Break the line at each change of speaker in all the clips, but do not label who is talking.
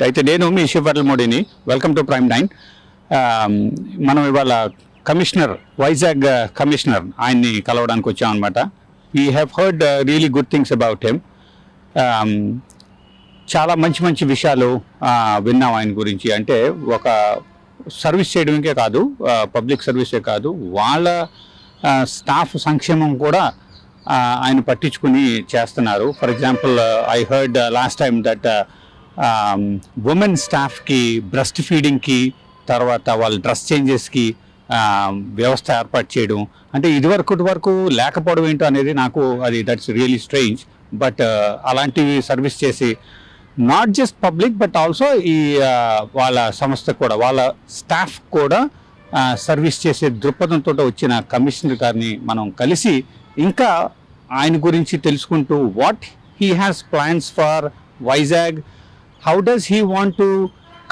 అయితే నేను మీ శివవర్ల మోడీని. Welcome to prime 9. మనం ఇవాళ కమిషనర్, వైజాగ్ కమిషనర్ ఆయన్ని కలవడానికి వచ్చామన్నమాట. We have heard really good things about him. చాలా మంచి మంచి విషయాలు విన్నాం ఆయన గురించి. అంటే ఒక సర్వీస్ చేయడమే కాదు, పబ్లిక్ సర్వీసే కాదు, వాళ్ళ స్టాఫ్ సంక్షేమం కూడా ఆయన పట్టించుకుని చేస్తున్నారు. For example, I heard last time that women స్టాఫ్కి బ్రెస్ట్ ఫీడింగ్కి, తర్వాత వాళ్ళ డ్రెస్ చేంజెస్కి వ్యవస్థ ఏర్పాటు చేయడం. అంటే ఇదివరకు లేకపోవడం ఏంటో అనేది నాకు దట్స్ రియలీ స్ట్రేంజ్. బట్ అలాంటివి సర్వీస్ చేసి not just public but also ఈ వాళ్ళ సంస్థ కూడా, వాళ్ళ స్టాఫ్ కూడా సర్వీస్ చేసే దృక్పథంతో వచ్చిన కమిషనర్ గారిని మనం కలిసి ఇంకా ఆయన గురించి తెలుసుకుంటూ what he has plans for Vizag, how does he want to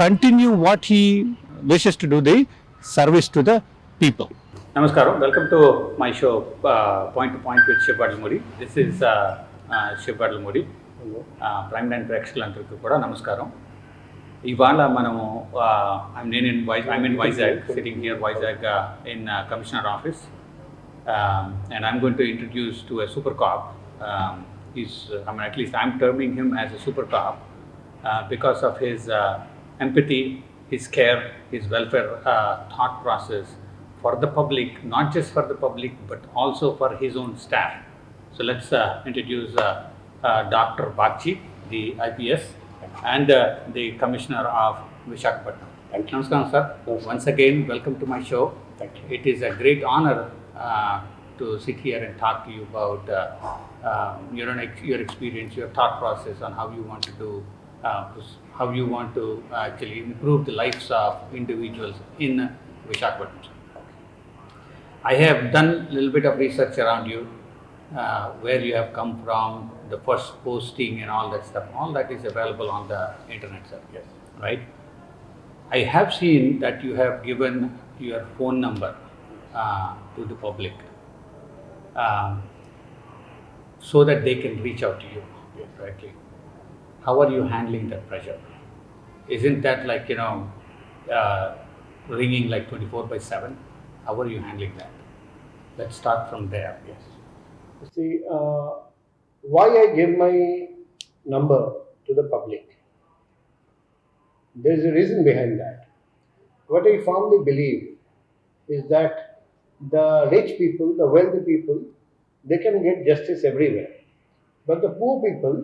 continue what he wishes to do the service to the people. నమస్కారం, welcome to my show point to point with Shivavarla. This is Shivavarla. Prime 9 ప్రేక్షకులందరికీ కూడా నమస్కారం. ఇవాళ మనము I'm in Vizag, sitting here Vizag in commissioner office, and I'm going to introduce to a super cop. At least I'm terming him as a super cop because of his empathy, his care, his welfare thought process for the public, not just for the public but also for his own staff. So let's introduce Dr. Bagchi, the IPS, and the Commissioner of Vizag. Namaskaram, sir. Once again, welcome to my show.
Thank you.
It is a great honor to sit here and talk to you about your experience, your thought process on how you want to do, how you want to actually improve the lives of individuals in Vizag. I have done a little bit of research around you, where you have come from, the first posting and all that stuff. All that is available on the internet, sir.
Yes.
Right? I have seen that you have given your phone number to the public so that they can reach out to you.
Yes.
Directly. How are you handling that pressure? Isn't that like, ringing like 24/7? How are you handling that? Let's start from there.
Yes. See, why I give my number to the public? There is a reason behind that. What I firmly believe is that the rich people, the wealthy people, they can get justice everywhere. But the poor people,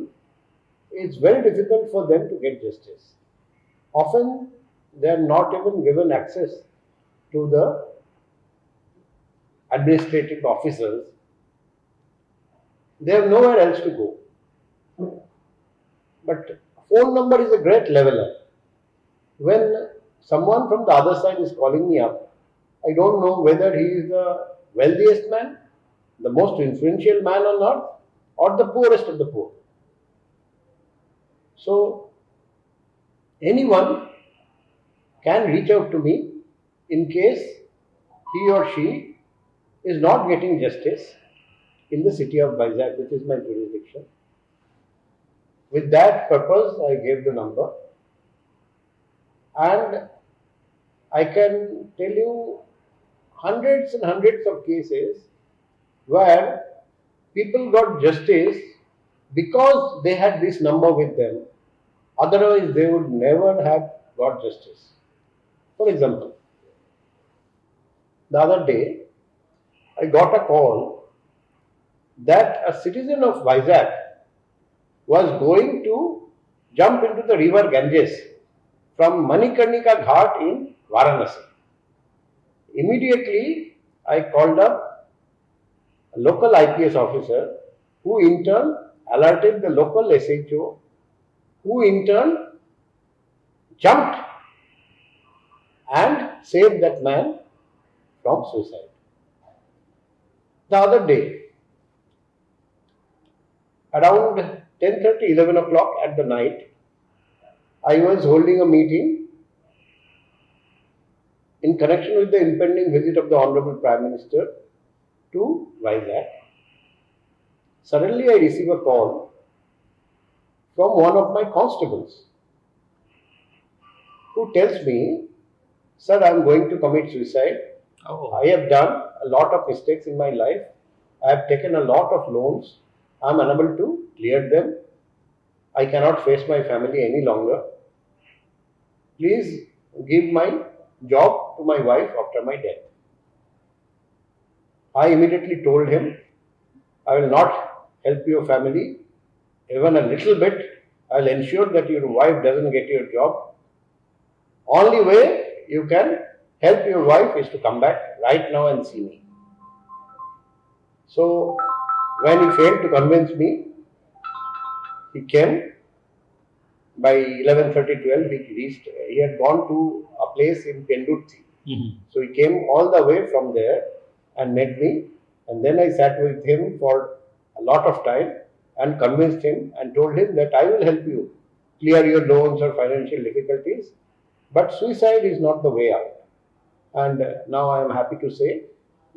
it's very difficult for them to get justice. Often they are not even given access to the administrative officers. They have nowhere else to go. But phone number is a great leveler. When someone from the other side is calling me up, I don't know whether he is the wealthiest man, the most influential man on earth, or the poorest of the poor. So anyone can reach out to me in case he or she is not getting justice in the city of Vizag, which is my jurisdiction. With that purpose, I gave the number, and I can tell you hundreds and hundreds of cases where people got justice because they had this number with them. Otherwise, they would never have got justice. For example, the other day, I got a call that a citizen of Vizag was going to jump into the river Ganges from Manikarnika Ghat in Varanasi. Immediately, I called up a local IPS officer, who in turn alerted the local SHO, who in turn jumped and saved that man from suicide. The other day, around 10:30, 11 o'clock at the night, I was holding a meeting in connection with the impending visit of the Honorable Prime Minister to Vizag. Suddenly I receive a call from one of my constables who tells me, "Sir, I am going to commit suicide.
Oh.
I have done a lot of mistakes in my life. I have taken a lot of loans. I am unable to clear them. I cannot face my family any longer. Please give my job to my wife after my death." I immediately told him, "I will not help your family even a little bit. I will ensure that your wife doesn't get your job. Only way you can help your wife is to come back right now and see me." So when he failed to convince me, he came by 11:30, 12. He reached. He had gone to a place in Pendurthi.
Mhm.
So he came all the way from there and met me. And then I sat with him for a lot of time and convinced him and told him that I will help you clear your loans or financial difficulties. But suicide is not the way out. And now I am happy to say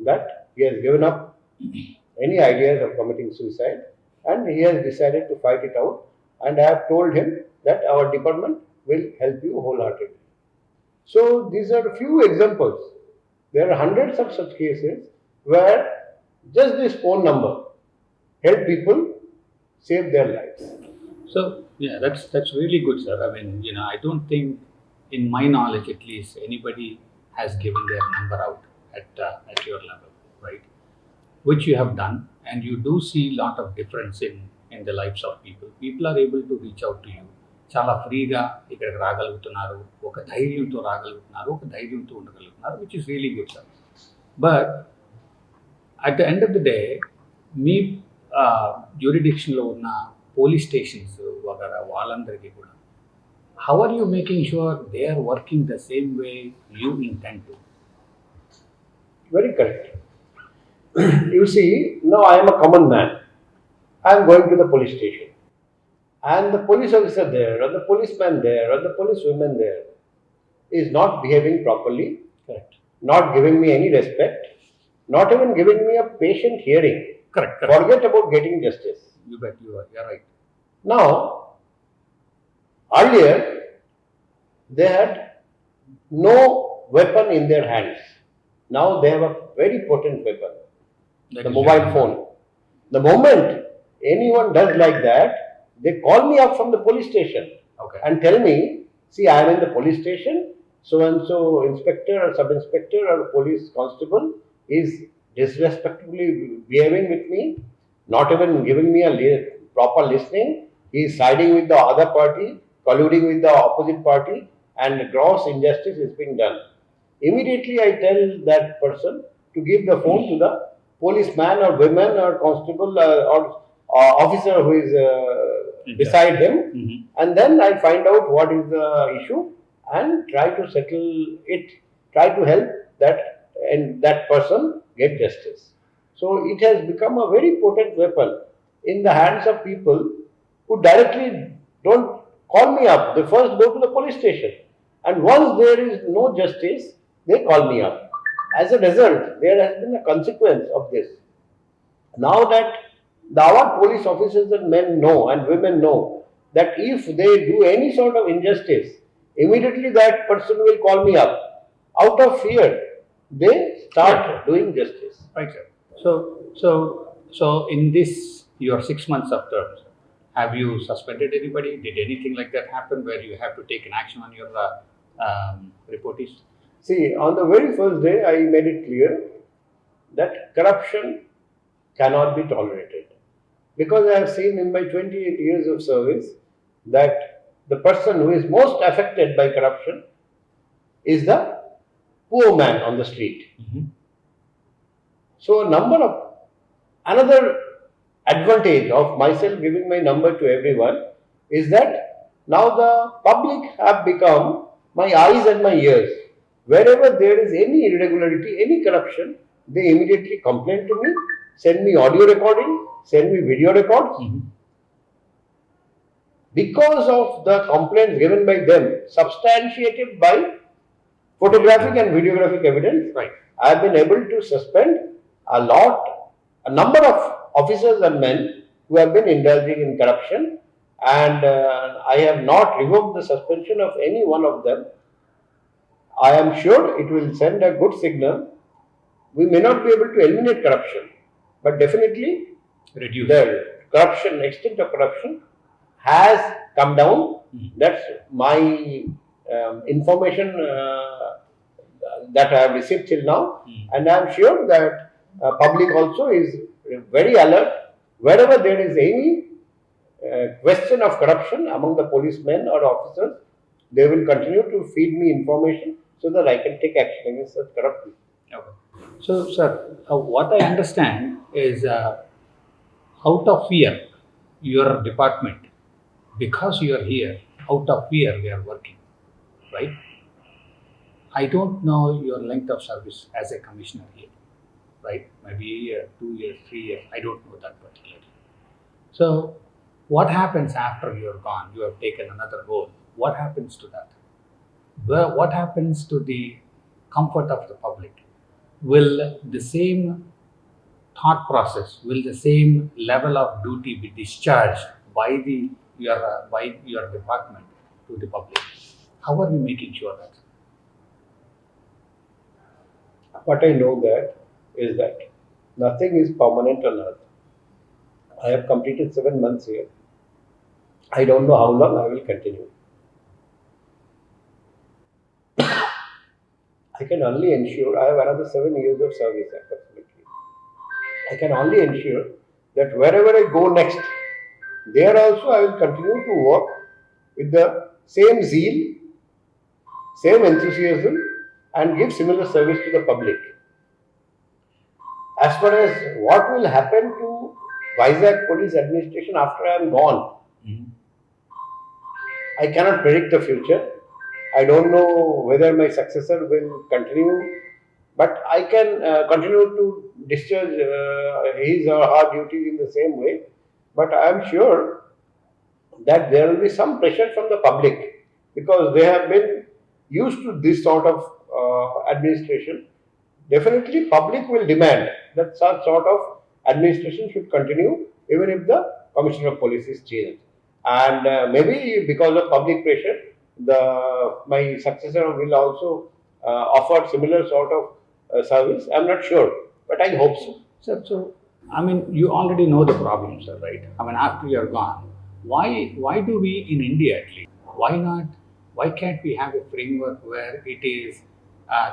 that he has given up any ideas of committing suicide and he has decided to fight it out. And I have told him that our department will help you wholeheartedly. So these are a few examples. There are hundreds of such cases where just this phone number help people save their lives.
So yeah, that's really good, sir. I mean, I don't think, in my knowledge at least, anybody has given their number out at your level, right? Which you have done, and you do see a lot of difference in the lives of people. People are able to reach out to you. చాలా ఫ్రీగా ఇక్కడికి రాగలుగుతున్నారు, ఒక ధైర్యంతో రాగలుగుతున్నారు, ఒక ధైర్యంతో ఉండగలుగుతున్నారు, which is really good, sir. But at the end of the day, మీ జ్యూరిడిక్షన్లో ఉన్న పోలీస్ స్టేషన్స్ వగైరా వాళ్ళందరికీ కూడా, how are you making sure they are working the same way you intend to?
Very correct. You see, now I am a common man. I am going to the police station. And the police officer there, or the policeman there, or the policewoman there is not behaving properly,
Correct.
not giving me any respect, not even giving me a patient hearing.
Correct.
Forget about getting justice.
You bet you are. You're right.
Now, earlier, they had no weapon in their hands. Now they have a very potent weapon,
That
the
is
mobile
right.
phone. The moment anyone does like that, they call me up from the police station
Okay.
and tell me, "See, I am in the police station, so and so inspector or sub inspector or police constable is disrespectfully behaving with me, not even giving me a proper listening. He is siding with the other party, colluding with the opposite party, and gross injustice is being done." Immediately I tell that person to give the phone to the policeman or woman or constable or officer who is beside them,
Mhm.
and then I find out what is the issue and try to settle it, try to help that and that person get justice. So it has become a very potent weapon in the hands of people who directly don't call me up. They first go to the police station, and once there is no justice, they call me up. As a result, there has been a consequence of this. Now that our police officers and men know and women know that if they do any sort of injustice, immediately that person will call me up. Out of fear, they start doing justice.
Right, sir. So in this your 6 months of term, sir, have you suspended anybody? Did anything like that happen where you have to take an action on your reportees?
See, on the very first day, I made it clear that corruption cannot be tolerated. Because I have seen in my 28 years of service that the person who is most affected by corruption is the poor man on the street.
Mhm.
So, another advantage of myself giving my number to everyone is that now the public have become my eyes and my ears. Wherever there is any irregularity, any corruption, they immediately complain to me, send me audio recording, send me video records.
Mhm.
Because of the complaints given by them, substantiated by photographic and videographic evidence,
Right.
I have been able to suspend a number of officers and men who have been indulging in corruption, and I have not revoked the suspension of any one of them. I am sure it will send a good signal. We may not be able to eliminate corruption, but definitely
Reduce.
the corruption, extent of corruption has come down. That's my information that I have received till now, and I am sure that public also is very alert. Wherever there is any question of corruption among the policemen or officers, they will continue to feed me information so that I can take action against such corrupt people.
Okay. So, sir, what I understand is out of fear, your department, because you are here, out of fear, we are working, right? I don't know your length of service as a commissioner here, right? Maybe a year, 2 years, 3 years, I don't know that particularly. So, what happens after you are gone? You have taken another role. What happens to that? What happens to the comfort of the public? Will the same thought process, will the same level of duty be discharged by your department to the public? How are we making sure that?
What I know that is that nothing is permanent on earth. I have completed 7 months here. I don't know how long I will continue. I can only ensure I have another 7 years of service approximately. I can only ensure that wherever I go next, there also I will continue to work with the same zeal, same enthusiasm, and give similar service to the public. As far as what will happen to Vizag Police Administration after I am gone, I cannot predict the future. I don't know whether my successor will continue, but I can continue to discharge his or her duties in the same way. But I am sure that there will be some pressure from the public because they have been used to this sort of administration. Definitely, public will demand that such sort of administration should continue even if the commissioner of police is changed. And maybe because of public pressure, my successor will also offer similar sort of service. I'm not sure, but I hope so.
Sir, so I mean, you already know the problem, sir, right? I mean, after you're gone, why do we in India at least? Why not? Why can't we have a framework where it is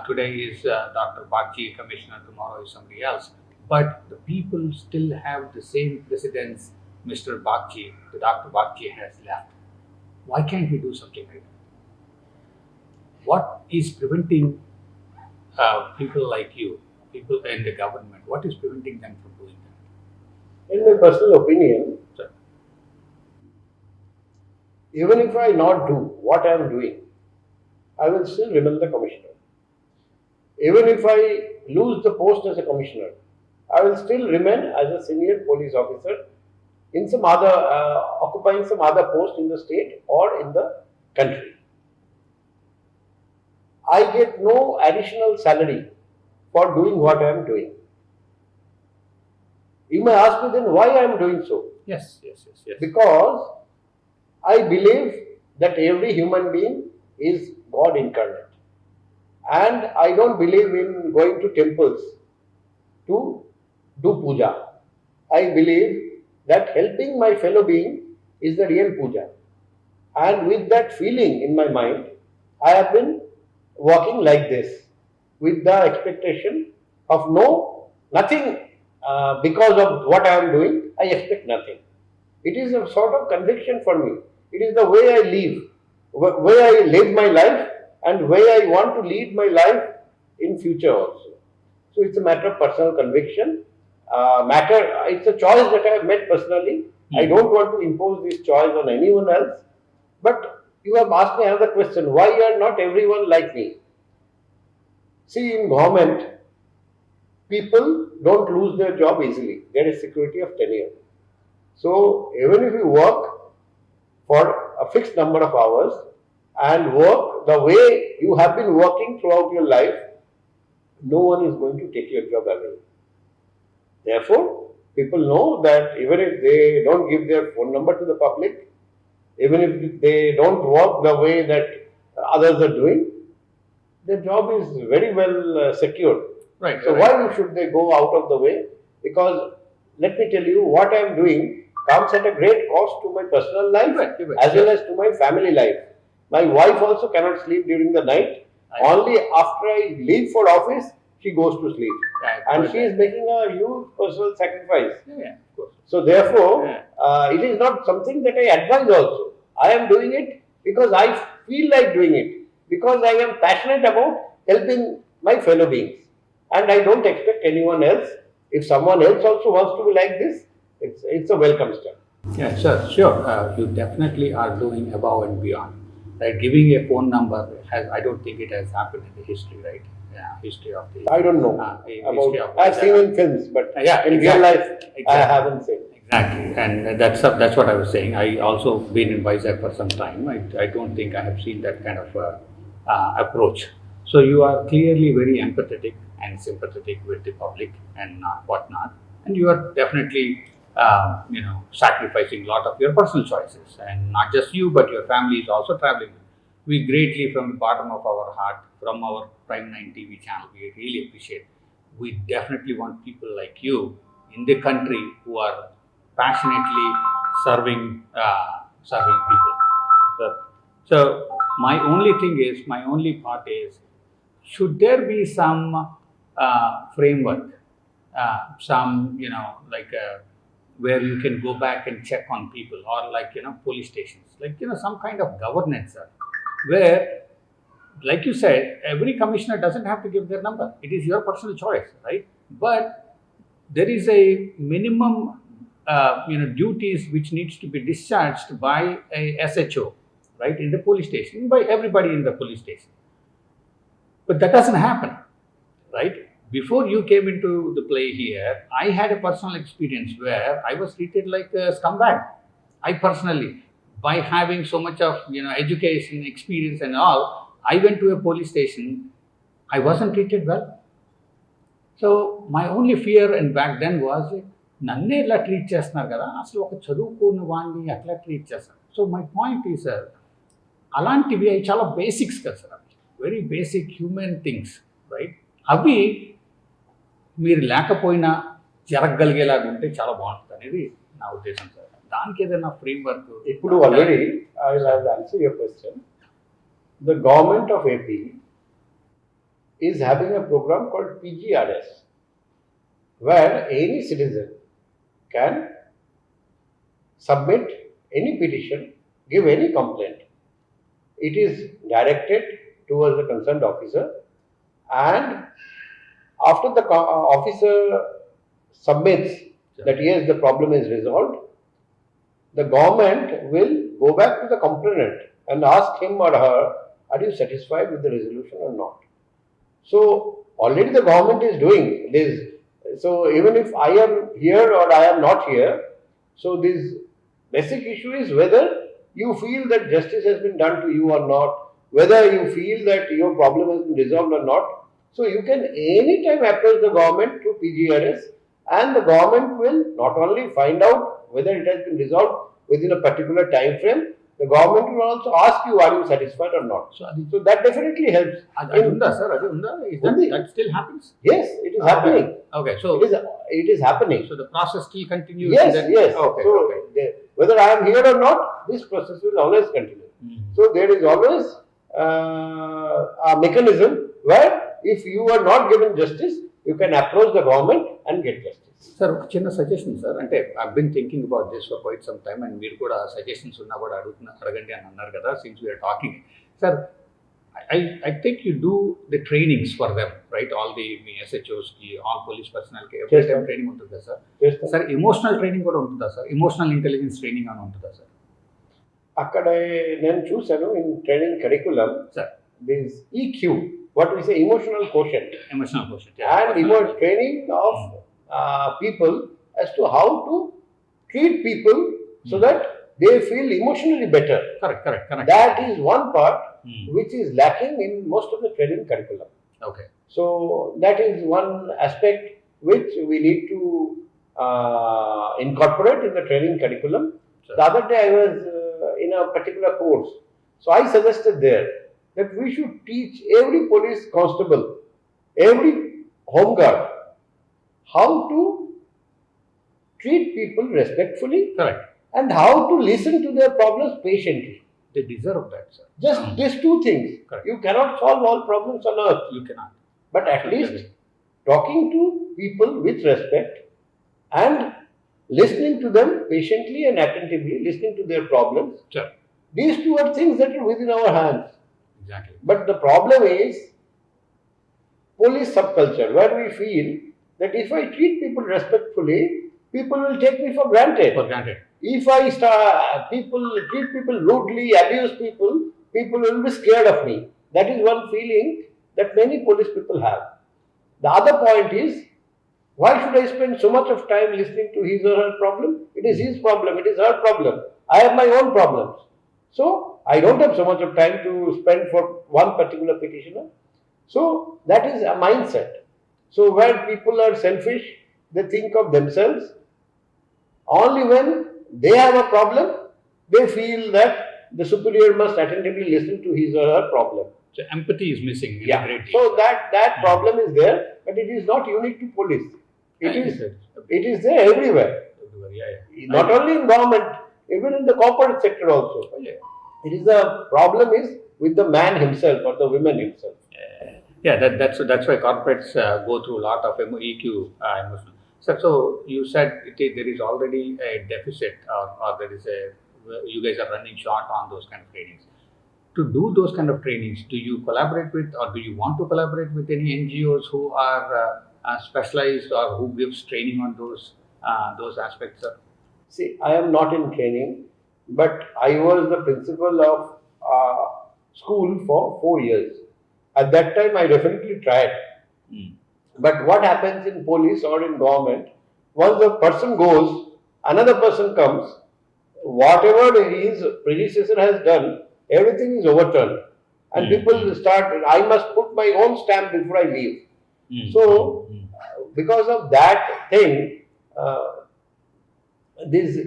today is Dr. Bagchi, commissioner, tomorrow is somebody else, but the people still have the same precedence. Mr. Bagchi, the Dr. Bagchi has left. Why can't we do something like that? What is preventing people like you, people in the government, what is preventing them from doing that?
In my personal opinion,
Sir.
even if I not do what I am doing, I will still remain the commissioner. Even if I lose the post as a commissioner, I will still remain as a senior police officer in some other, occupying some other post in the state or in the country. I get no additional salary for doing what I am doing. You may ask me then why I am doing so.
Yes.
Because I believe that every human being is God incarnate. And I don't believe in going to temples to do puja. I believe that helping my fellow being is the real puja. And with that feeling in my mind, I have been working like this with the expectation of nothing because of what I am doing, I expect nothing. It is a sort of conviction for me. It is the way I live, way I live my life, and way I want to lead my life in future also. So it's a matter of personal conviction. It's a choice that I have made personally. I don't want to impose this choice on anyone else. But you have asked me another question: why are not everyone like me? See, in government, people don't lose their job easily. There is security of tenure. So even if you work for a fixed number of hours and work the way you have been working throughout your life, no one is going to take your job away. Therefore, people know that even if they don't give their phone number to the public, even if they don't work the way that others are doing, their job is very well secured.
Right.
So why should they go out of the way? Because let me tell you, what I am doing comes at a great cost to my personal life
Right.
as well as to my family life. My wife also cannot sleep during the night. Only after I leave for office, she goes to sleep. And she is making a huge personal sacrifice.
Yeah, of course.
So therefore,
Yeah.
it is not something that I advise also. I am doing it because I feel like doing it, because I am passionate about helping my fellow beings. And I don't expect anyone else. If someone else also wants to be like this, it's a welcome step.
Yeah, sure. You definitely are doing above and beyond. Right, giving a phone number has, I don't think it has happened in the history, right? Yeah, history of the.
I don't know
history of
about. I've seen in films, but
yeah,
in real life, I haven't seen.
Exactly, and that's what I was saying. I also been in Vizag for some time. I don't think I have seen that kind of approach. So you are clearly very empathetic and sympathetic with the public and whatnot, and you are definitely sacrificing a lot of your personal choices, and not just you, but your family is also traveling. We greatly, from the bottom of our heart, from our Prime 9 TV channel, we really appreciate. We definitely want people like you in the country who are passionately serving people. So my only part is, should there be some framework, some where you can go back and check on people, or police stations, some kind of governance, where, like you said, every commissioner doesn't have to give their number. It is your personal choice, right? But there is a minimum, duties which needs to be discharged by a SHO, right, in the police station, by everybody in the police station. But that doesn't happen, right? Before you came into the play here, I had a personal experience where I was treated like a scumbag. I personally, by having so much of education, experience, and all, I went to a police station. I wasn't treated well. So my only fear and back then was, నన్నే ఇలా treat చేస్తున్నారు కదా, అసలు ఒక చదువుకున్న వాడిని ఎట్లా treat చేస్తారు. సో మై పాయింట్ ఈ సార్, అలాంటివి అవి చాలా బేసిక్స్ కదా సార్, అవి very basic human things, right? అవి మీరు లేకపోయినా జరగగలిగేలాగా ఉంటే చాలా బాగుంటుంది అనేది నా ఉద్దేశం సార్. దానికి ఏదైనా ఫ్రేమ్ వర్క్
ఇప్పుడు already I will answer your question. The government of AP is having a program called PGRS, where any citizen can submit any petition, give any complaint. It is directed towards the concerned officer, and after the officer submits that yes, the problem is resolved, the government will go back to the complainant and ask him or her, are you satisfied with the resolution or not? So already the government is doing this. So even if I am here or I am not here, so this basic issue is whether you feel that justice has been done to you or not, whether you feel that your problem has been resolved or not. So you can anytime approach the government through PGRS, and the government will not only find out whether it has been resolved within a particular time frame, the government will also ask you, are you satisfied or not? So that definitely helps.
That still happens?
Yes, it is happening.
Okay, so
it is happening.
So the process still continues.
Yes, yes.
Okay,
so
okay.
Whether I am here or not, this process will always continue. So there is always a mechanism where if you are not given justice, you can approach the government and get justice.
Sir, ఒక చిన్న suggestion sir, అంటే I been thinking about this for quite some time, and మీరు కూడా suggestions ఉన్నా కూడా అడగండి అని అన్నారు కదా, since we're talking. Sir, I think you do the trainings for them, right? All the SHOs ki, all police personnel ki, every time training untuda sir.
Yes,
sir, emotional training kuda untuda sir, emotional intelligence training అని ఉంటుందా sir?
అక్కడ నేను చూసాను in training curriculum
sir,
this EQ, what we say, emotional quotient,
yeah,
and training of people as to how to treat people so that they feel emotionally better.
Correct.
That is one part which is lacking in most of the training curriculum.
Okay.
So that is one aspect which we need to incorporate in the training curriculum. Sure. The other day I was in a particular course, so I suggested there that we should teach every police constable, every home guard, how to treat people respectfully
Correct.
and how to listen to their problems patiently.
They deserve that, sir.
Just these two things.
Correct.
You cannot solve all problems on earth.
You cannot.
But at
Absolutely.
least talking to people with respect and listening to them patiently and attentively, listening to their problems.
Sure.
These two are things that are within our hands.
Exactly.
But the problem is police subculture, where we feel that if I treat people respectfully, people will take me for granted.
For granted.
If I treat people rudely, abuse people, people will be scared of me. That is one feeling that many police people have. The other point is, why should I spend so much of time listening to his or her problem? It is his problem, it is her problem. I have my own problems. So, I don't have so much of time to spend for one particular petitioner. So, that is a mindset. So, where people are selfish, they think of themselves. Only when they have a problem, they feel that the superior must attentively listen to his or her problem.
So empathy is missing. In
Yeah.
a great deal.
So that problem is there, but it is not unique to police. It is there everywhere.
Yeah.
Not only in government, even in the corporate sector also.
Yeah.
It is the problem is with the man himself or the woman himself.
Yeah, that's why corporates go through a lot of EQ emotional. So you said there is already a deficit, or there is you guys are running short on those kind of trainings. To do those kind of trainings, do you collaborate with, or do you want to collaborate with any NGOs who are specialized or who gives training on those aspects, sir?
See, I am not in training, but I was the principal of school for 4 years. At that time, I definitely tried. But what happens in police or in government, once the person goes, another person comes, whatever his predecessor has done, everything is overturned. And people start, I must put my own stamp before I leave. So, because of that thing, this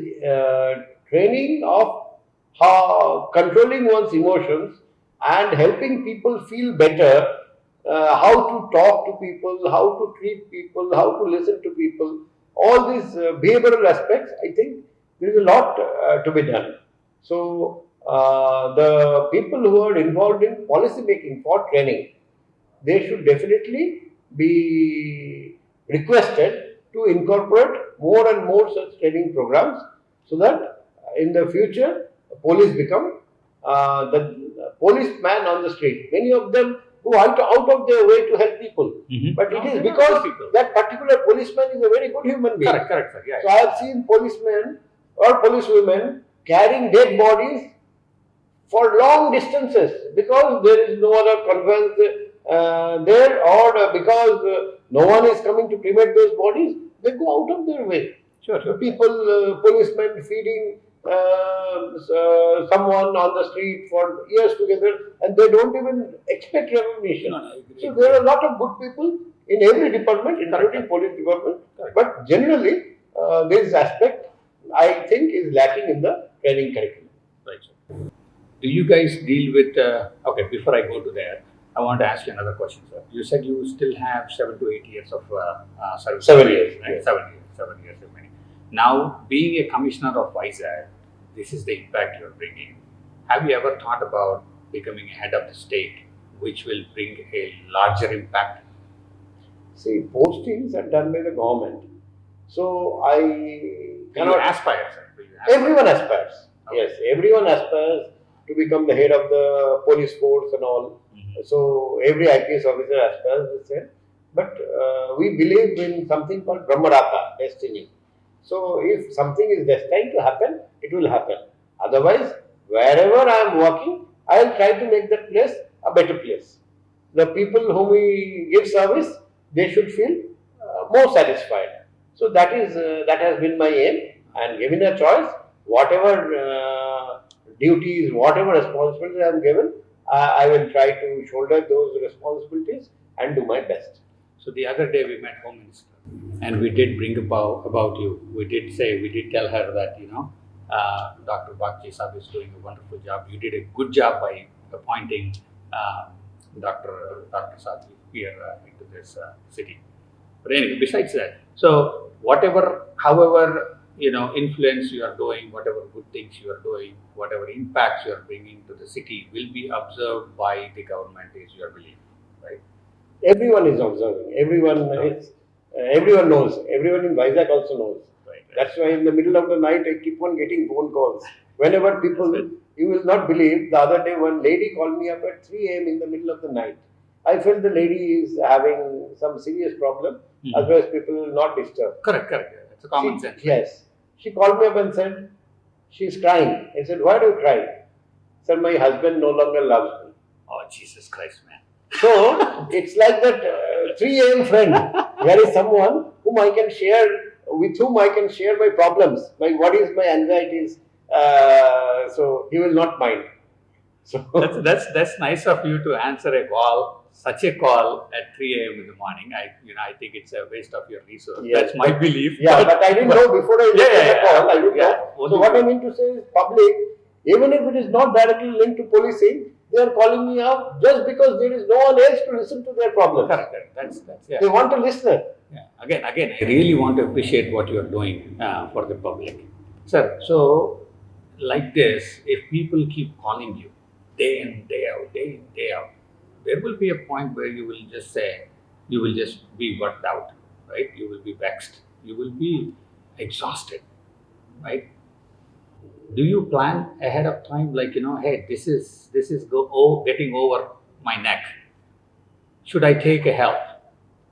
training of how controlling one's emotions and helping people feel better, how to talk to people, how to treat people, how to listen to people, all these behavioral aspects, I think there is a lot to be done. So, the people who are involved in policy making for training, they should definitely be requested to incorporate more and more such training programs so that in the future police become the policeman on the street. Many of them go out of their way to help people, but it is because that particular policeman is a very good human being.
Correct, sir. Yeah.
So I have seen policemen or policewomen carrying dead bodies for long distances because there is no other conveyance there, or because no one is coming to cremate those bodies, they go out of their way.
Sure.
People, policemen feeding someone on the street for years together, and they don't even expect recognition. So there are a lot of good people in every department, including police department. But generally, this aspect I think is lacking in the training curriculum.
Right, sir. Do you guys deal with? Okay, before I go to there, I want to ask you another question, sir. You said you still have 7 to 8 years of service.
7 years,
right?
yes.
7 years remaining. Now, being a commissioner of Vizag, this is the impact you're bringing. Have you ever thought about becoming a head of the state, which will bring a larger impact?
See, postings are done by the government. So I
Do
cannot.
you aspire, sir? Do you aspire?
Everyone aspires.
Okay.
Yes, everyone aspires to become the head of the police force and all. So every IPS officer aspires the same. But we believe in something called Brahmarata, destiny. So if something is destined to happen, it will happen. Otherwise, wherever I am working, I will try to make that place a better place. The people whom we give service, they should feel more satisfied. So that has been my aim. And given a choice, whatever duties, whatever responsibilities I am given, I will try to shoulder those responsibilities and do my best.
So the other day we met Home Minister, and we did bring about you. We did tell her that Dr. Bagchi Sahib is doing a wonderful job. You did a good job by appointing Dr. Sadhvi here into this city. But anyway, besides that, so whatever, however, influence you are doing, whatever good things you are doing, whatever impacts you are bringing to the city will be observed by the government, is your belief, right?
Everyone is observing. Everyone knows. Everyone in Vizag also knows.
Right, right.
That's why in the middle of the night I keep on getting phone calls. Whenever people, you will not believe, the other day one lady called me up at 3 a.m. in the middle of the night. I felt the lady is having some serious problem. Otherwise, people will not disturb.
Correct, correct. It's a common sense.
Yes. She called me up and said, she's crying. I said, why do you cry? Said, my husband no longer loves me.
Oh, Jesus Christ, man.
So it's like that 3 a.m. friend. There is someone whom I can share, with whom I can share my problems, my worries, my anxieties. So he will not mind. So
That's nice of you to answer a call, such a call at 3 a.m. in the morning. I think it's a waste of your resource.
Yes.
That's my belief.
Yeah, but I didn't know before I listened to the call. I didn't know.
Only
So what I mean to say is, public, even if it is not directly linked to policing, they are calling me up just because there is no one else to listen to their problems.
Correct. That's yeah.
They want a listener.
Yeah. Again, I really want to appreciate what you are doing for the public, sir. So, like this, if people keep calling you day in, day out, there will be a point where you will just say, you will just be worked out, right? You will be vexed, you will be exhausted, right? Do you plan ahead of time, like, hey, this is getting over my neck? Should I take a help?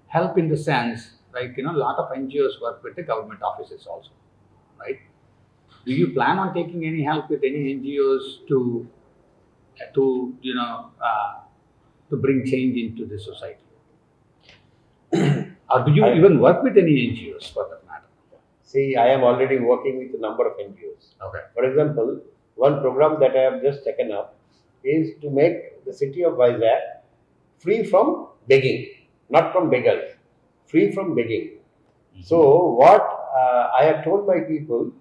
Help in the sense, like, a lot of NGOs work with the government offices also, right? Do you plan on taking any help with any NGOs to bring change into the society? Or do you even work with any NGOs for that matter?
See, I am already working with a number of NGOs.
Okay.
For example, one program that I have just taken up is to make the city of Vizag free from begging, not from beggars, free from begging. So, what I have told my people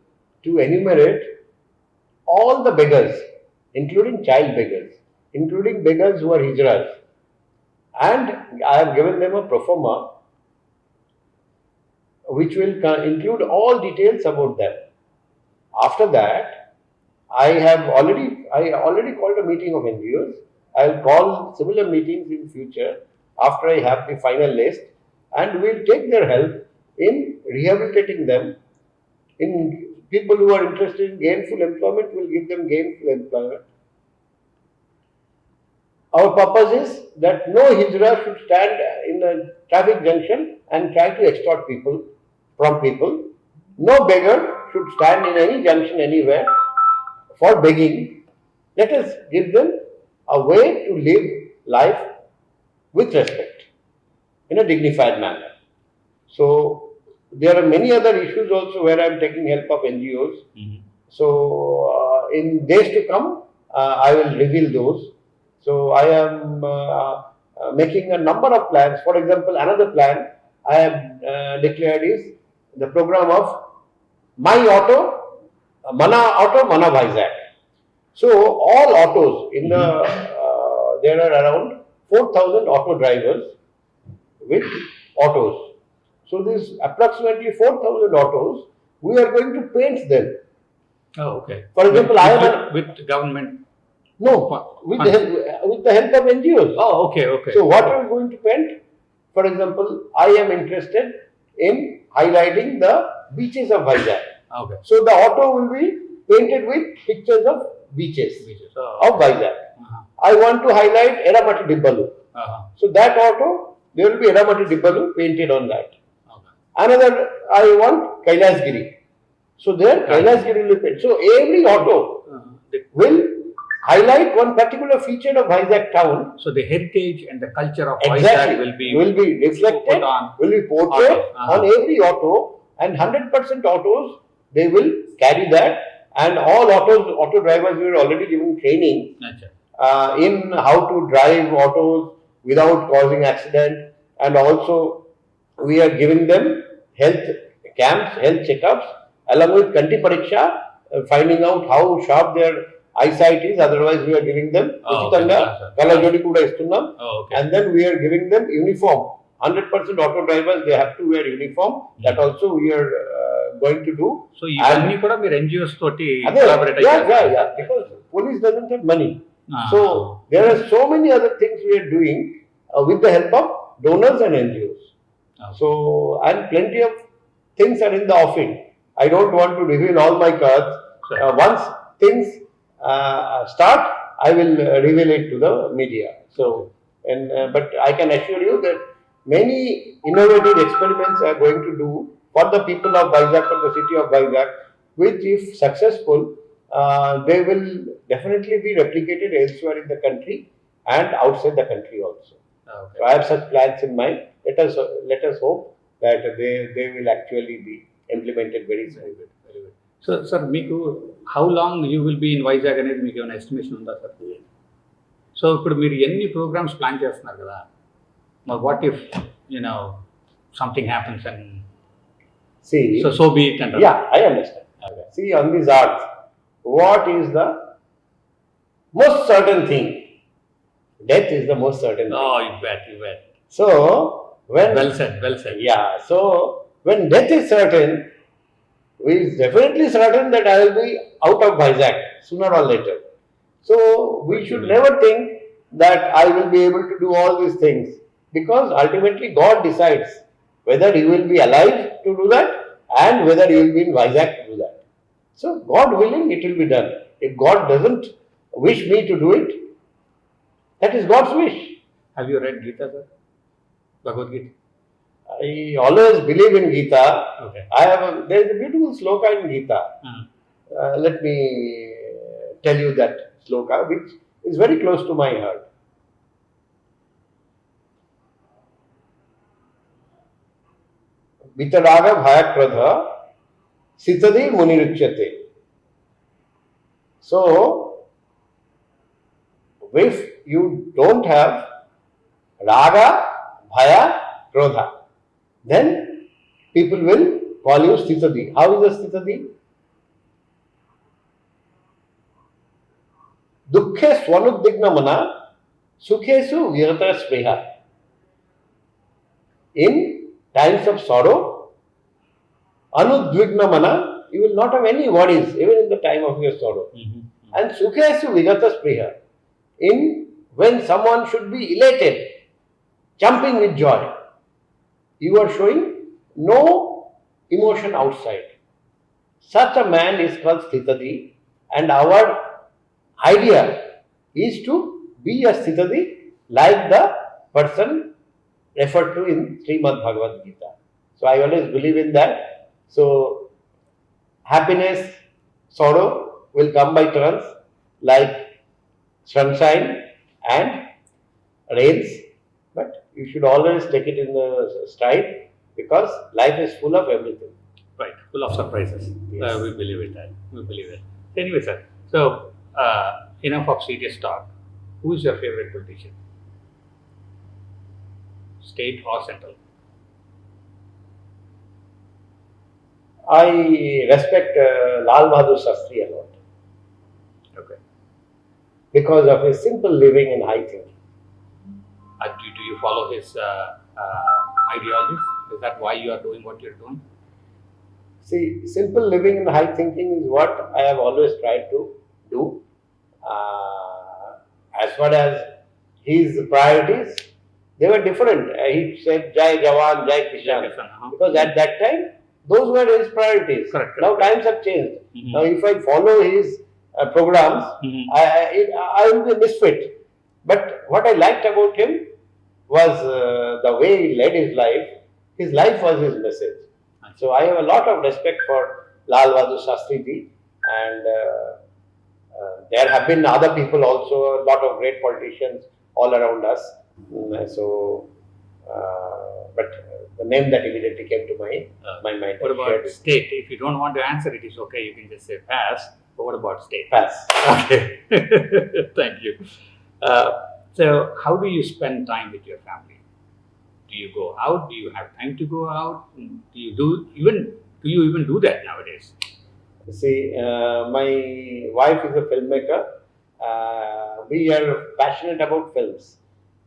to enumerate all the beggars, including child beggars, including beggars who are hijras, and I have given them a pro forma which will include all details about them. After that, I already called a meeting of NGOs. I'll call similar meetings in future after I have the final list, and we'll take their help in rehabilitating them. In people who are interested in gainful employment, we'll give them gainful employment. Our purpose is that no hijra should stand in a traffic junction and try to extort people from people. No beggar should stand in any junction anywhere for begging. Let us give them a way to live life with respect in a dignified manner. So there are many other issues also where I am taking help of NGOs. So in days to come, I will reveal those. So I am making a number of plans. For example, another plan I have declared is the program of My Auto, Mana Vizag. So all autos in there are around 4,000 auto drivers with autos. So this approximately 4,000 autos, we are going to paint them.
Oh, okay.
For example,
with government.
No, with the help of NGOs.
Oh, okay.
So what are we going to paint? For example, I am interested in highlighting the beaches of Vizag.
Okay.
So the auto will be painted with pictures of beaches of Vizag. I want to highlight Eramati Dibbalu. So that auto, there will be Eramati Dibbalu painted on that.
Okay.
Another, I want Kailasgiri. So there Kailasgiri will be painted. So every auto will highlight one particular feature of Vizag town.
So the heritage and the culture of
Exactly.
Vizag
will be reflected, will be portrayed on every auto, and 100% autos, they will carry that, and all auto drivers were already given training in how to drive autos without causing accident, and also we are giving them health camps, health checkups, along with Kanti Pariksha, finding out how sharp their ICITs, otherwise we are giving them uchitanga kalajodi kuda istunnam, and then we are giving them uniform. 100% auto drivers, they have to wear uniform. That also we are going to do.
So ఇవన్నీ కూడా మీరు NGOs తోటి collaborate
yeah, because police doesn't have money. So there are so many other things we are doing with the help of donors and NGOs. So, and plenty of things are in the offing. I don't want to reveal all my cards. Once things start, I will reveal it to the media. So, but I can assure you that many innovative experiments are going to do for the people of Vizag, for the city of Vizag, which if successful, they will definitely be replicated elsewhere in the country and outside the country also. So I have such plans in mind. Let us hope that they will actually be implemented very soon.
Very good. So, sir, మీకు how long you will be in Vizag అనేది మీకు ఏమైనా estimation ఉందా sir? So ఇప్పుడు మీరు ఎన్ని programmes plan చేస్తున్నారు కదా, మరి what if something happens and
see,
so be it అంటారు?
Yeah, I understand. Okay. See, on this earth, what is the most certain thing? Death is the most certain thing.
Oh, you bet.
So when
Well said.
Yeah, so when death is certain, we is definitely certain that I will be out of Vizag sooner or later. So we should never think that I will be able to do all these things, because ultimately God decides whether he will be alive to do that and whether he will be in Vizag to do that. So God willing, it will be done. If God doesn't wish me to do it, that is God's wish.
Have you read Gita, sir? Bhagavad Gita?
I always believe in Gita.
Okay.
There is a beautiful sloka in Gita. Let me tell you that sloka, which is very close to my heart. Vitaraga bhayakradha sitadi munirichyate. So, if you don't have raga, bhaya, krodha, then people will call you stitadi. How is the stitadi? Dukkhe swanudigna mana, sukhesu virata spreha. In times of sorrow, anudvigna mana, you will not have any worries even in the time of your sorrow. And sukhesu vigata spreha. In when someone should be elated, jumping with joy, you are showing no emotion outside. Such a man is called Sthitadi, and our idea is to be a Sthitadi like the person referred to in Srimad Bhagavad Gita. So I always believe in that. So happiness, sorrow will come by turns, like sunshine and rains, but you should always take it in the stride, because life is full of everything.
Right, full of surprises.
Yes.
We believe it. Anyway, sir, so enough of serious talk. Who is your favorite politician? State or central?
I respect Lal Bahadur Shastri a lot,
Okay.
because of his simple living and high thinking.
Do you follow his ideologies? Is that why you are doing what you're doing?
See, simple living and high thinking is what I have always tried to do. As far as his priorities, they were different. He said Jai Jawan, Jai Kishan, because at that time, those were his priorities.
Correct.
Now times have changed. Now if I follow his programs, I will be a misfit. But what I liked about him was the way he led his life. His life was his message. So I have a lot of respect for Lal Bahadur Shastri ji, and there have been other people also, a lot of great politicians all around us. But the name that immediately came to my mind.
What about state? If you don't want to answer it, it's okay. You can just say pass. But what about state?
Pass.
Okay. Thank you. So, how do you spend time with your family? Do you go out? Do you have time to go out? Do you even do that nowadays?
See, my wife is a filmmaker. We are passionate about films.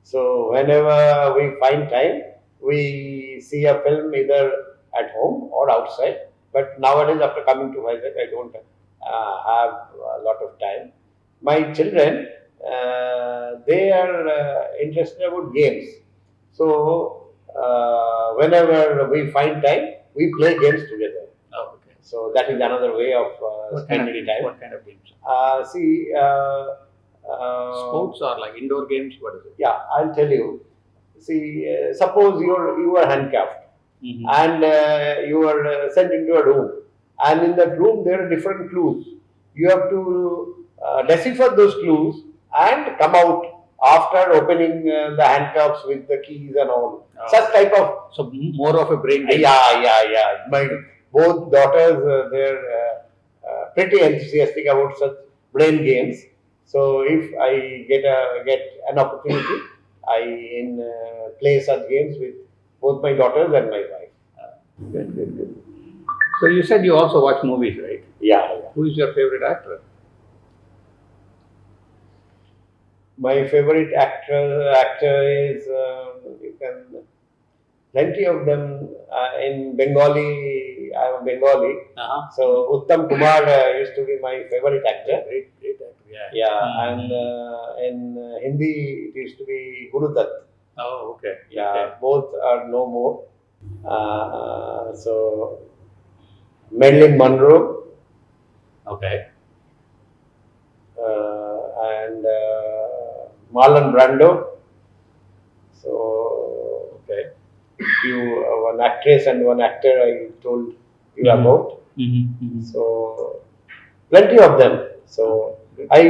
So whenever we find time, we see a film either at home or outside. But nowadays, after coming to Vizag, I don't have a lot of time. My children, they are interested about games. So whenever we find time, we play games together.
Oh, okay.
So that is another way of spending time.
What kind of games?
See,
Sports or like indoor games? What is it?
yeah, I'll tell you. See, suppose you are handcuffed
Mm-hmm.
and you are sent into a room, and in that room there are different clues. You have to decipher those clues and come out after opening the handcuffs with the keys and all.
Oh.
Such type of
So more of a brain game.
yeah. My both daughters, they're pretty enthusiastic about such brain games. So if I get an opportunity, I play such games with both my daughters and my wife.
Good. So you said you also watch movies, right?
Yeah.
Who is your favorite actor?
My favorite actor is you can plenty of them in Bengali. I am a Bengali, so Uttam Kumar used to be my favorite actor.
Great actor. Yeah.
Yeah,
Mhm.
and in Hindi it used to be Guru Dutt.
Oh, okay.
Yeah,
Okay.
both are no more. So Marilyn Monroe
Okay.
and Marlon Brando. So
Okay.
one actress and one actor I told you
Mhm.
about.
Mm-hmm.
So plenty of them. So I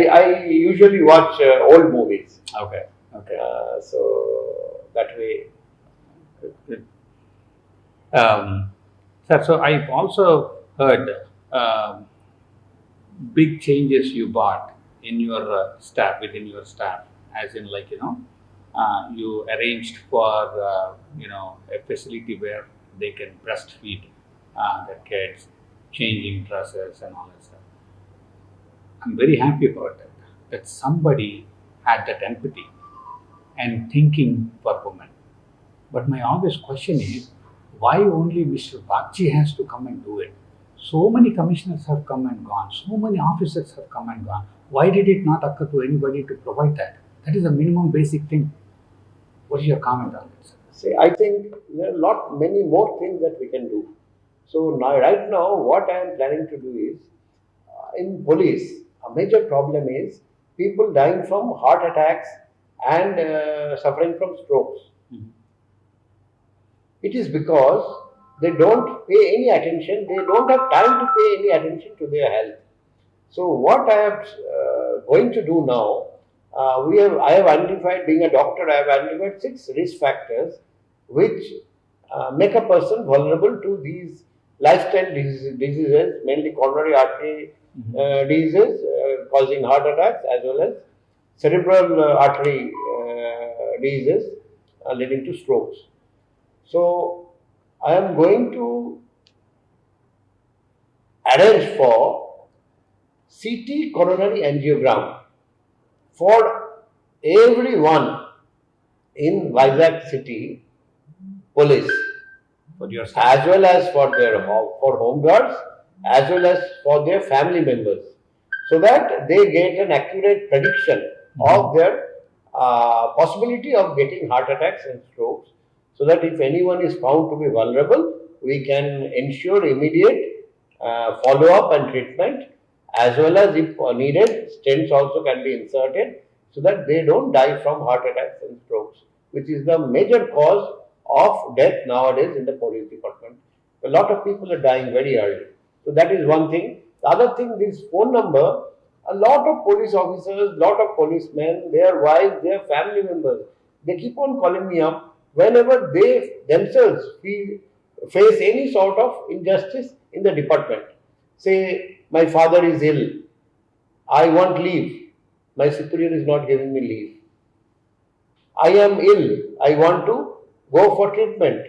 usually watch old movies.
Okay. Okay.
So that way.
Good. Sir, so I've also heard big changes you brought in your staff, within your staff, as in like, you arranged for, a facility where they can breastfeed their kids, changing dresses and all that stuff. I'm very happy about that somebody had that empathy and thinking for women. But my obvious question is, why only Mr. Bagchi has to come and do it? So many commissioners have come and gone, so many officers have come and gone. Why did it not occur to anybody to provide that? That is a minimum basic thing. What is your comment on this?
See, I think there are many more things that we can do. So now, right now, what I am planning to do is, in police, a major problem is people dying from heart attacks and suffering from strokes.
Mhm.
It is because they don't pay any attention. They don't have time to pay any attention to their health. So what I am going to do now, I have identified, being a doctor, I have identified 6 risk factors which make a person vulnerable to these lifestyle diseases, mainly coronary artery diseases causing heart attacks, as well as cerebral artery diseases leading to strokes. So I am going to arrange for CT coronary angiogram for everyone in Vizag city police,
For your staff.
as well as for their for home guards, as well as for their family members, so that they get an accurate prediction of their possibility of getting heart attacks and strokes, so that if anyone is found to be vulnerable, we can ensure immediate follow up and treatment, as well as if needed, stents also can be inserted, so that they don't die from heart attacks and strokes, which is the major cause of death nowadays in the police department. A lot of people are dying very early. So that is one thing. The other thing, this phone number, a lot of police officers, lot of policemen, their wives, their family members, they keep on calling me up whenever they themselves face any sort of injustice in the department. Say, my father is ill, I want leave, my superior is not giving me leave. I am ill, I want to go for treatment,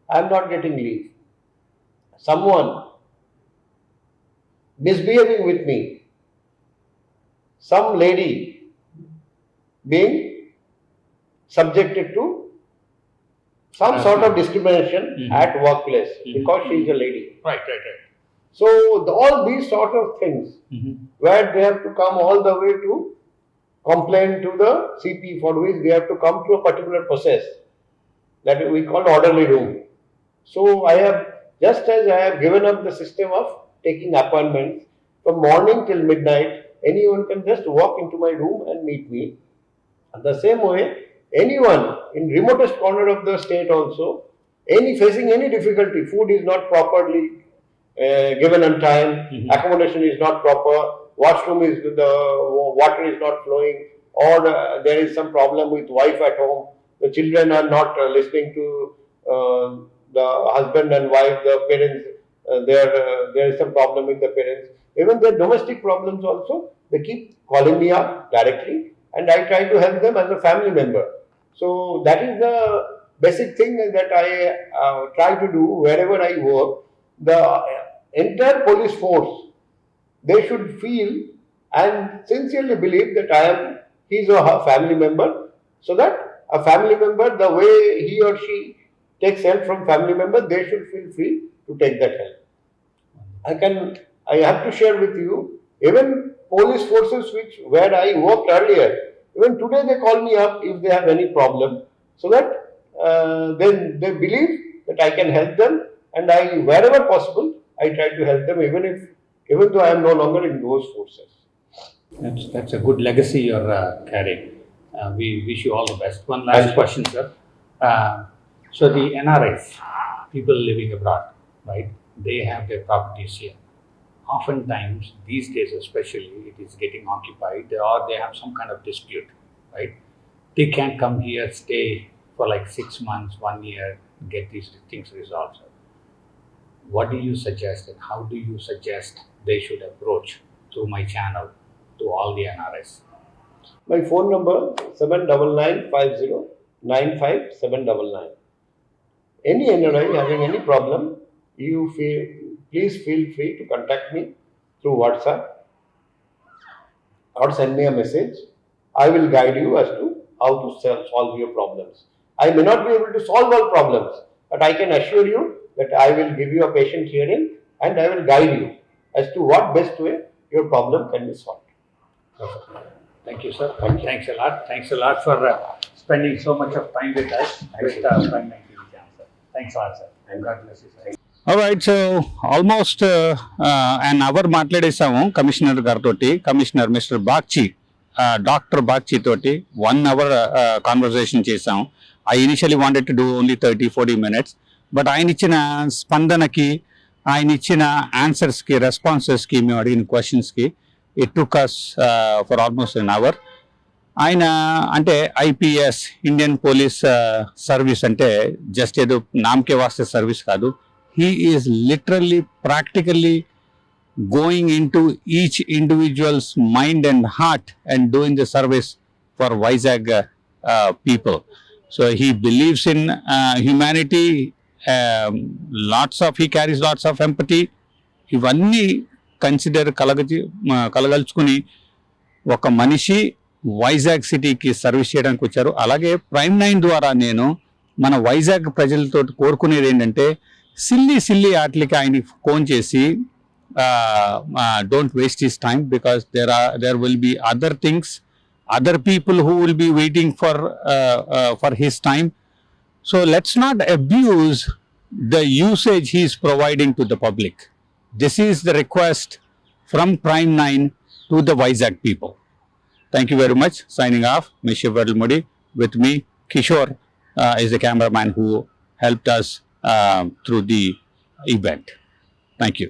I am not getting leave. Someone misbehaving with me, some lady being subjected to some sort of discrimination at workplace because she is a lady.
Right.
So all these sort of things where they have to come all the way to complain to the CP, for which they have to come to a particular process that we call orderly room. So I have, just as I have given up the system of taking appointments from morning till midnight, anyone can just walk into my room and meet me. The same way, anyone in remotest corner of the state also, facing any difficulty, food is not properly given on time, accommodation is not proper, washroom is, the water is not flowing, or there is some problem with wife at home, the children are not listening to the husband and wife, the parents, there is some problem with the parents. Even their domestic problems also, they keep calling me up directly, and I try to help them as a family member. So that is the basic thing that I try to do wherever I work. The entire police force, they should feel and sincerely believe that I am his or her family member, so that a family member, the way he or she takes help from family member, they should feel free to take that help. I have to share with you, even police forces where I worked earlier, even today they call me up if they have any problem, so that then they believe that I can help them, and I, wherever possible, I try to help them, even though I am no longer in those forces.
That's a good legacy you're carrying. We wish you all the best. One last question, sir. So the NRIs, people living abroad, right? They have their properties here. Oftentimes, these days especially, it is getting occupied, or they have some kind of dispute, right? They can't come here, stay for like 6 months, 1 year, get these things resolved, sir. What do you suggest, and how do you suggest they should approach through my channel to all the NRIs?
My phone number 79950957999. Any NRI having any problem, please feel free to contact me through WhatsApp or send me a message. I will guide you as to how to solve your problems. I may not be able to solve all problems, but I can assure you that I will give you a patient hearing, and I will guide you as to what best way your problem can be solved.
Perfect. Thank you, sir. Thanks a lot. Thanks a lot for spending so much of time with us with Prime 9 TV channel, sir. Thanks a lot, sir. And God bless you, sir. Alright, so almost an hour మాట్లాడేసాము commissioner గారితో, commissioner mister Bagchi, doctor Bagchi తోటి 1 hour conversation చేసాం. I initially wanted to do only 30-40 minutes, but ఆయన ఇచ్చిన స్పందనకి, ఆయన ఇచ్చిన ఆన్సర్స్కి, రెస్పాన్సెస్కి, మేము అడిగిన క్వశ్చన్స్కి, it took us for almost an hour. ఆయన అంటే ఐపీఎస్, ఇండియన్ పోలీస్ సర్వీస్ అంటే జస్ట్ ఏదో నామకే వాస్తే సర్వీస్ కాదు. He is literally, practically going into each individual's mind and heart and doing the service for Vizag people. So he believes in humanity. He carries lots of empathy. ఇవన్నీ consider కలగలుచుకుని ఒక మనిషి వైజాగ్ సిటీకి సర్వీస్ చేయడానికి వచ్చారు. అలాగే prime 9 ద్వారా నేను మన వైజాగ్ ప్రజలతో కోరుకునేది ఏంటంటే, సిల్లీ వాటికి ఆయన ఫోన్ చేసి don't waste his time, because there will be other things, other people who will be waiting for his time. So let's not abuse the usage he is providing to the public. This is the request from prime 9 to the Vizag people. Thank you very much. Signing off, Mr. Vadalmudi. With me, Kishore is the cameraman who helped us through the event. Thank you.